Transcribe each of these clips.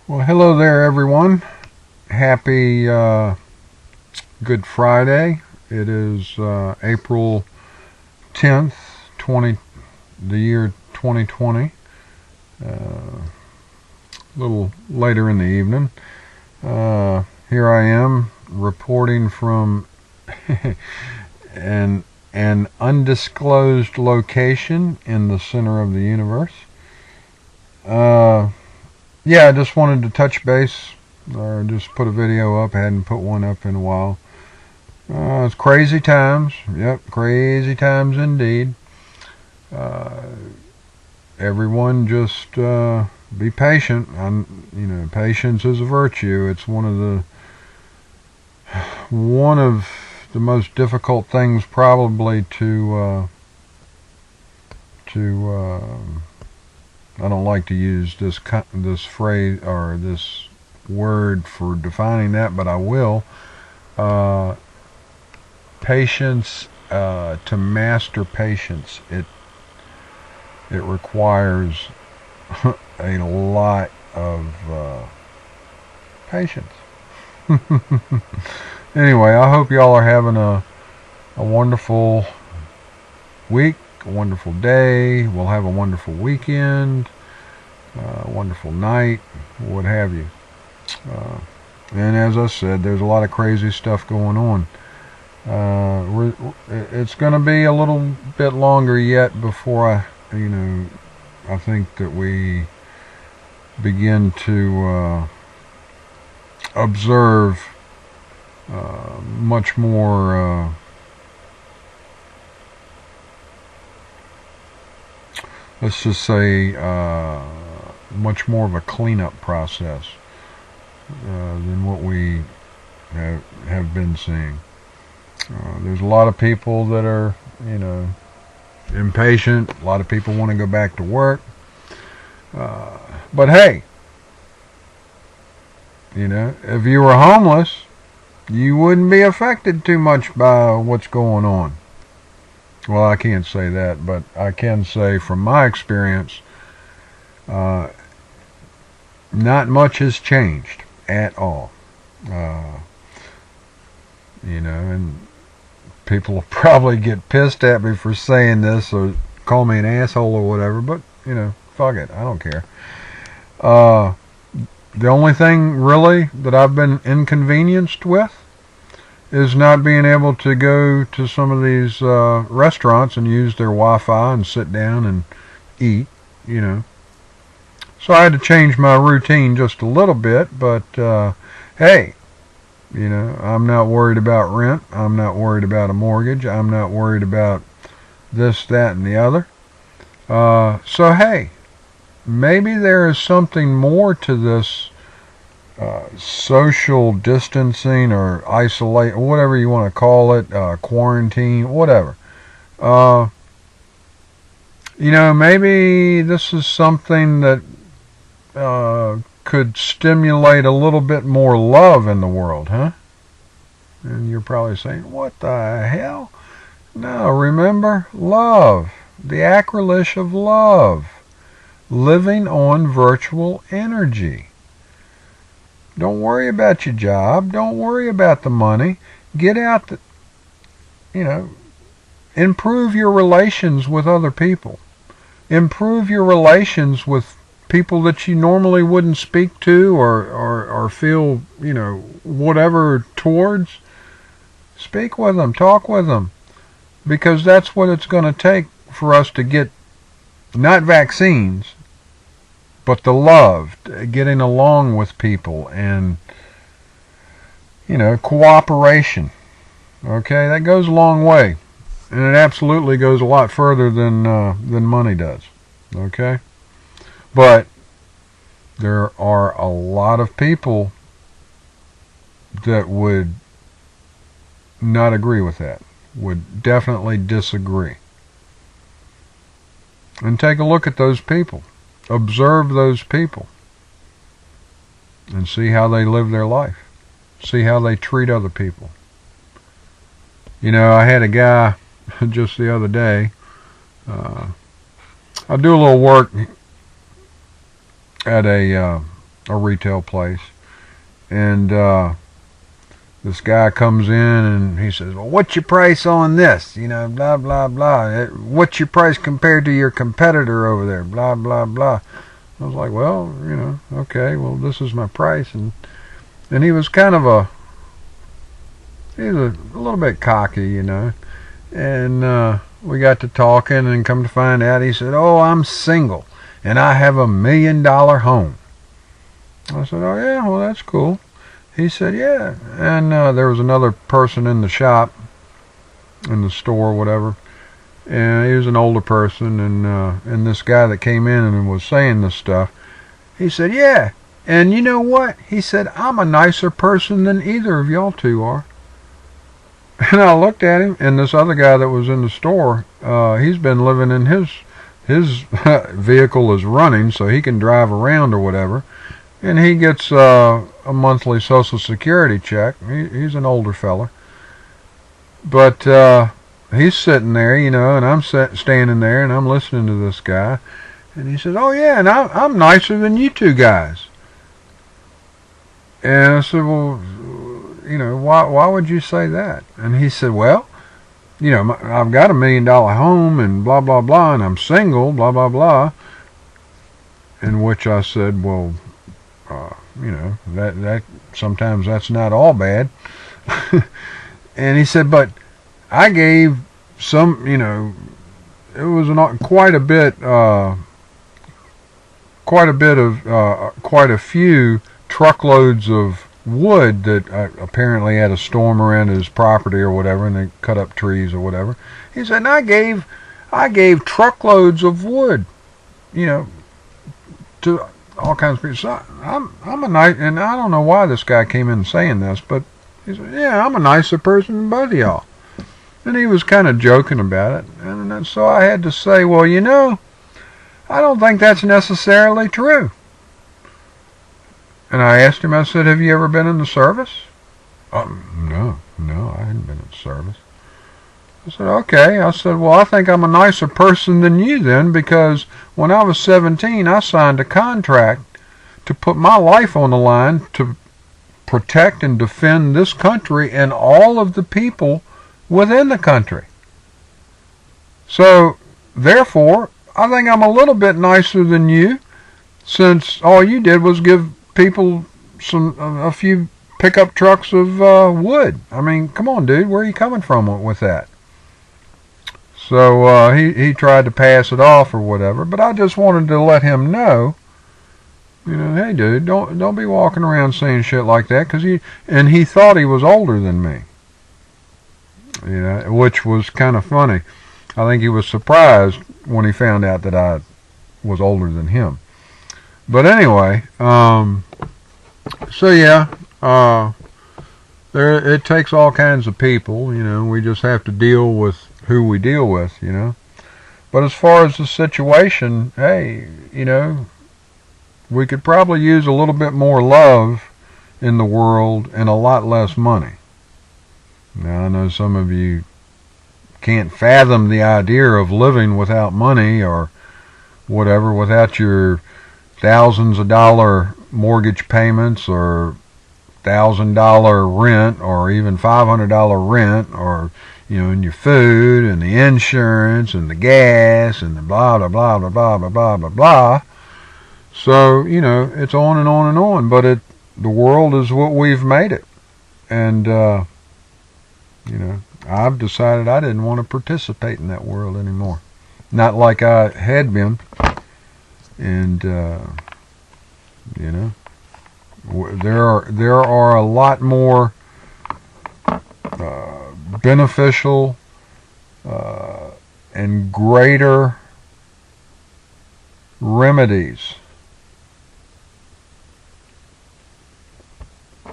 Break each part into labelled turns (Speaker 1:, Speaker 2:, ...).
Speaker 1: Well, hello there, everyone. Happy Good Friday. It is April 10th, 20, the year 2020. A little later in the evening. Here I am reporting from an undisclosed location in the center of the universe. Yeah, I just wanted to touch base or just put a video up. I hadn't put one up in a while. It's crazy times. Yep, crazy times indeed. Uh, Everyone just be patient. Patience is a virtue. It's one of the most difficult things probably to I don't like to use this phrase or this word for defining that, but I will. Uh, Patience, to master patience, it requires a lot of patience. Anyway, I hope y'all are having a wonderful week, a wonderful day. We'll have a wonderful weekend, a wonderful night, what have you. And as I said, there's a lot of crazy stuff going on. It's going to be a little bit longer yet before I think that we begin to observe much more. Let's just say much more of a cleanup process than what we have been seeing. There's a lot of people that are, impatient. A lot of people want to go back to work. But hey, if you were homeless, you wouldn't be affected too much by what's going on. Well, I can't say that, but I can say from my experience, not much has changed at all. And people will probably get pissed at me for saying this or call me an asshole or whatever, but, fuck it. I don't care. The only thing really that I've been inconvenienced with is not being able to go to some of these restaurants and use their Wi-Fi and sit down and eat, So I had to change my routine just a little bit, but hey, I'm not worried about rent. I'm not worried about a mortgage. I'm not worried about this, that, and the other. So hey, maybe there is something more to this social distancing or isolate, whatever you want to call it, quarantine, whatever. Maybe this is something that could stimulate a little bit more love in the world, huh? And you're probably saying, what the hell? No, remember, love. The acrolysh of love. Living on virtual energy. Don't worry about your job. Don't worry about the money. Get out improve your relations with other people. Improve your relations with people that you normally wouldn't speak to or feel, whatever towards. Speak with them. Talk with them. Because that's what it's going to take for us to get, not vaccines, but the love, getting along with people and, cooperation. Okay, that goes a long way. And it absolutely goes a lot further than money does. Okay? But there are a lot of people that would not agree with that, would definitely disagree. And take a look at those people. Observe those people. And see how they live their life. See how they treat other people. I had a guy just the other day. I do a little work at a a retail place, and this guy comes in and he says, well, what's your price on this? You know, blah, blah, blah. What's your price compared to your competitor over there? Blah, blah, blah. I was like, well, you know, okay, well, this is my price. And he was kind of he was a little bit cocky, you know. And we got to talking, and come to find out, he said, oh, I'm single, and I have $1 million home. I said, oh, yeah, well, that's cool. He said, yeah. And there was another person in the shop, in the store, whatever, and he was an older person, and this guy that came in and was saying this stuff, he said, yeah, and you know what? He said, I'm a nicer person than either of y'all two are. And I looked at him, and this other guy that was in the store, he's been living in his vehicle is running, so he can drive around or whatever. And he gets a monthly Social Security check. He's an older fella. But he's sitting there, you know, and I'm standing there, and I'm listening to this guy. And he says, oh, yeah, and I'm nicer than you two guys. And I said, well, you know, why would you say that? And he said, well, you know, I've got $1 million home and blah, blah, blah, and I'm single, blah, blah, blah. In which I said, well, you know, that sometimes that's not all bad. And he said, but I gave some, you know, it was quite a few truckloads of wood that apparently had a storm around his property or whatever, and they cut up trees or whatever. He said, and I gave truckloads of wood, you know, to all kinds of people. So I'm a nice, and I don't know why this guy came in saying this, but he said, yeah, I'm a nicer person than both of y'all. And he was kind of joking about it. And so I had to say, well, you know, I don't think that's necessarily true. And I asked him, I said, have you ever been in the service? No, I hadn't been in the service. I said, okay. I said, well, I think I'm a nicer person than you then, because when I was 17, I signed a contract to put my life on the line to protect and defend this country and all of the people within the country. So, therefore, I think I'm a little bit nicer than you, since all you did was give people a few pickup trucks of wood. I mean, come on, dude, where are you coming from with that? So he tried to pass it off or whatever, but I just wanted to let him know, you know, hey, dude, don't be walking around saying shit like that, because he thought he was older than me, you know, which was kind of funny. I think he was surprised when he found out that I was older than him. But anyway, so yeah, it takes all kinds of people, you know. We just have to deal with who we deal with, you know. But as far as the situation, hey, you know, we could probably use a little bit more love in the world and a lot less money. Now, I know some of you can't fathom the idea of living without money or whatever, without your thousands of dollar mortgage payments or $1,000 rent or even $500 rent, or, you know, and your food and the insurance and the gas and the blah, blah, blah, blah, blah, blah, blah, blah, blah. So, you know, it's on and on and on, but the world is what we've made it. And, you know, I've decided I didn't want to participate in that world anymore. Not like I had been. And, you know, there are a lot more beneficial and greater remedies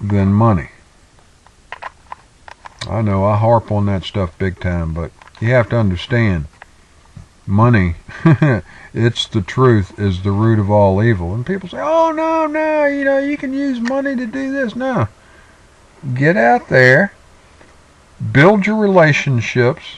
Speaker 1: than money. I know I harp on that stuff big time, but you have to understand, money, it's the truth, is the root of all evil. And people say, oh, no, you know, you can use money to do this. No. Get out there, build your relationships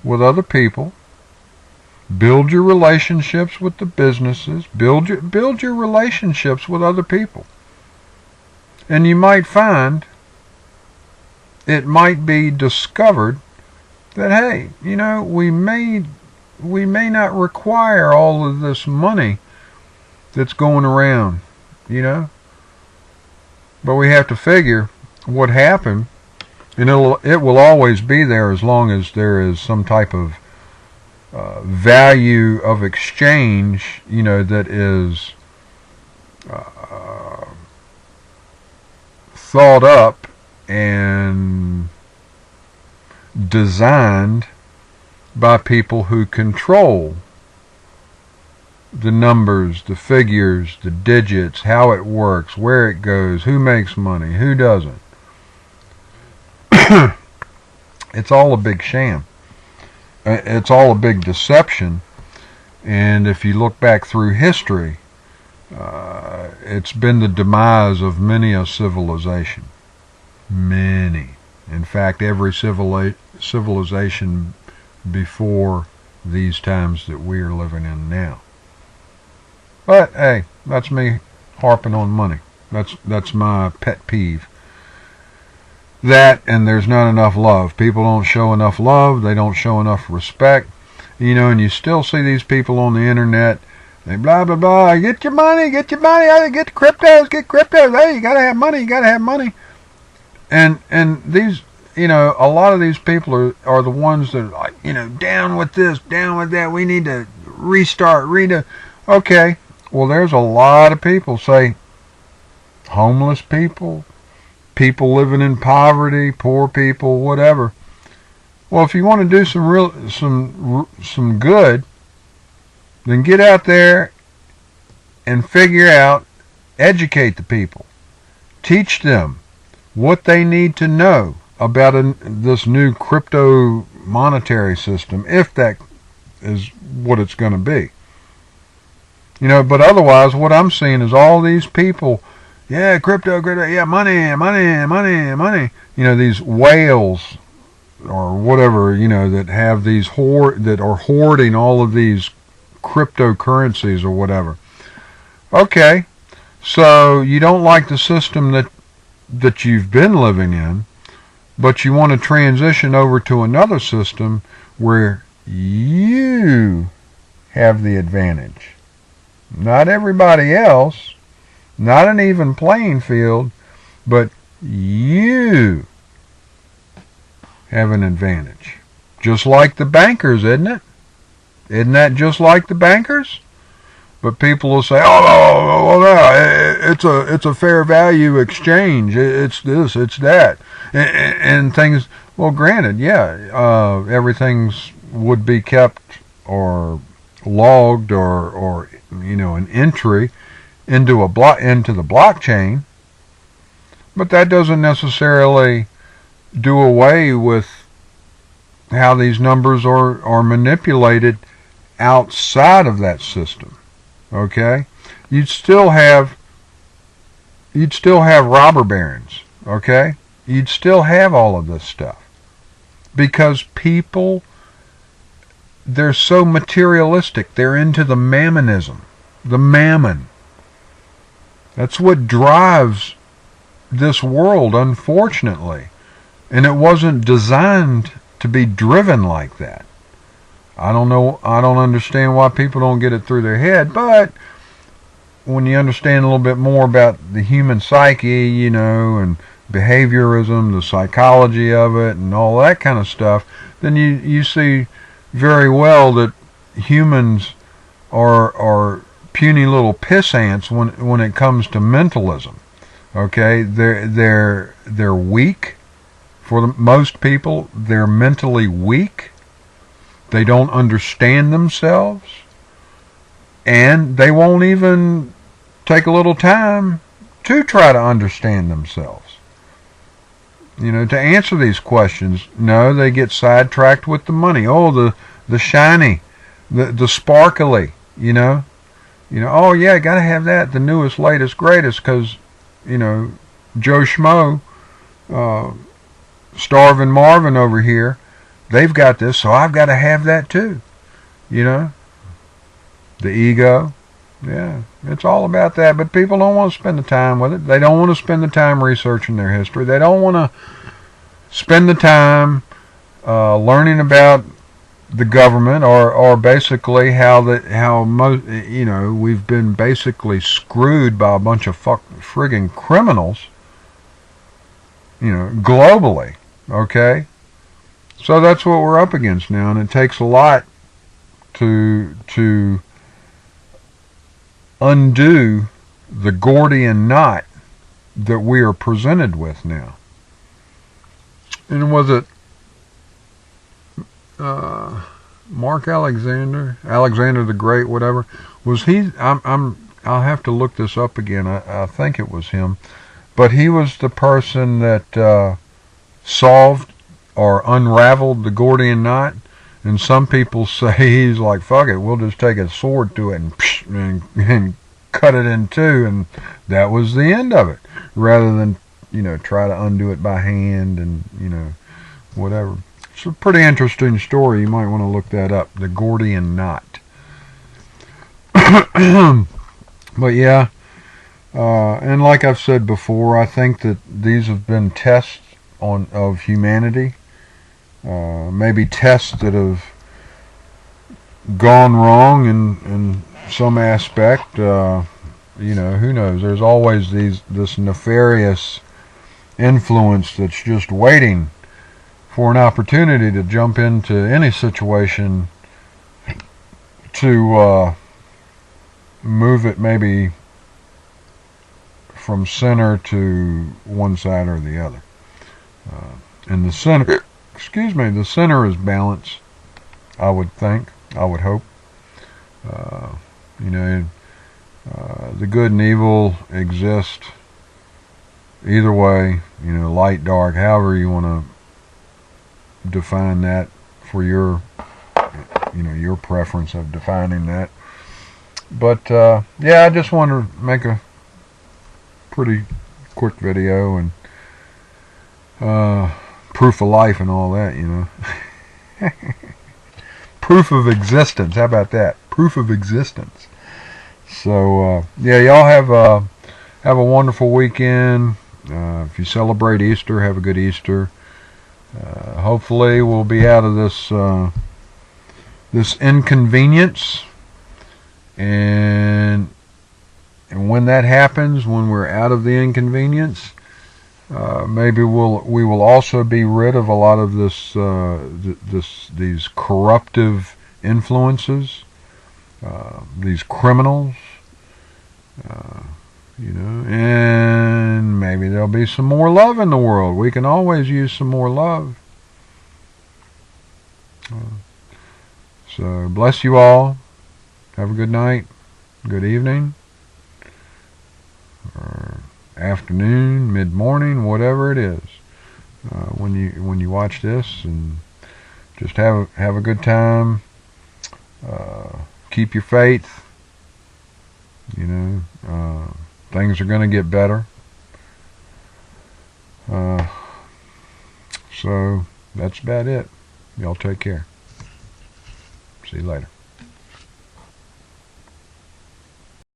Speaker 1: with other people, build your relationships with the businesses, build your relationships with other people. And you might find, it might be discovered that, hey, we may not require all of this money that's going around, but we have to figure what happened, and it will always be there as long as there is some type of value of exchange, that is thought up and designed by people who control the numbers, the figures, the digits, how it works, where it goes, who makes money, who doesn't. It's all a big sham. It's all a big deception. And if you look back through history, it's been the demise of many a civilization. Many. In fact, every civilization before these times that we are living in now. But hey, that's me harping on money. That's my pet peeve. That, and there's not enough love. People don't show enough love. They don't show enough respect. And you still see these people on the internet. They blah, blah, blah. Get your money. Get the cryptos. Get cryptos. Hey, you gotta have money. And these, a lot of these people are the ones that are like, down with this, down with that. We need to restart, redo. Okay. Well, there's a lot of people, say, homeless people, people living in poverty, poor people, whatever. Well, if you want to do some good, then get out there and figure out, educate the people, teach them what they need to know about this new crypto monetary system, if that is what it's going to be. But otherwise, what I'm seeing is all these people, yeah, crypto, yeah, money. These whales or whatever, that have these that are hoarding all of these cryptocurrencies or whatever. Okay, so you don't like the system that you've been living in, but you want to transition over to another system where you have the advantage. Not everybody else, not an even playing field, but you have an advantage. Just like the bankers, isn't it? Isn't that just like the bankers? But people will say, oh, no, it's a fair value exchange. It's this, it's that. And things, well, granted, yeah, everything's would be kept or logged or an entry into the blockchain, but that doesn't necessarily do away with how these numbers are manipulated outside of that system. Okay, you'd still have robber barons. Okay, you'd still have all of this stuff because people, they're so materialistic. They're into the mammonism, the mammon. That's what drives this world, unfortunately. And it wasn't designed to be driven like that. I don't know. I don't understand why people don't get it through their head. But when you understand a little bit more about the human psyche, and behaviorism, the psychology of it, and all that kind of stuff, then you see very well that humans are puny little piss ants when it comes to mentalism. Okay, they're weak. For most people, they're mentally weak. They don't understand themselves, and they won't even take a little time to try to understand themselves. To answer these questions, no, they get sidetracked with the money. Oh, the shiny, the sparkly, oh yeah, gotta have that, the newest, latest, greatest, because, Joe Schmo, Starvin' Marvin over here, they've got this, so I've got to have that too. The ego, Yeah, it's all about that. But people don't want to spend the time with it. They don't want to spend the time researching their history. They don't want to spend the time learning about the government, or basically we've been basically screwed by a bunch of friggin' criminals, globally. Okay, so that's what we're up against now, and it takes a lot to undo the Gordian knot that we are presented with now. And was it Mark Alexander the Great, whatever? Was he? I'll have to look this up again. I think it was him, but he was the person that solved or unraveled the Gordian knot. And some people say he's like, fuck it, we'll just take a sword to it and cut it in two, and that was the end of it. Rather than, try to undo it by hand and, whatever. It's a pretty interesting story. You might want to look that up. The Gordian knot. But yeah, and like I've said before, I think that these have been tests of humanity. Maybe tests that have gone wrong in some aspect. Who knows? There's always this nefarious influence that's just waiting for an opportunity to jump into any situation to move it maybe from center to one side or the other. And the center, the center is balance, I would think, I would hope. The good and evil exist either way, light, dark, however you want to define that for your preference of defining that. But yeah, I just wanted to make a pretty quick video and proof of life and all that, proof of existence. How about that? Proof of existence. So yeah, y'all have a wonderful weekend. If you celebrate Easter, have a good Easter. Hopefully we'll be out of this inconvenience, and when that happens, when we're out of the inconvenience, maybe we will also be rid of a lot of these corruptive influences, these criminals, and maybe there'll be some more love in the world. We can always use some more love. So bless you all. Have a good night, good evening, or afternoon, mid-morning, whatever it is, when you watch this, and just have a good time. Keep your faith. Things are going to get better. So that's about it. Y'all take care. See you later.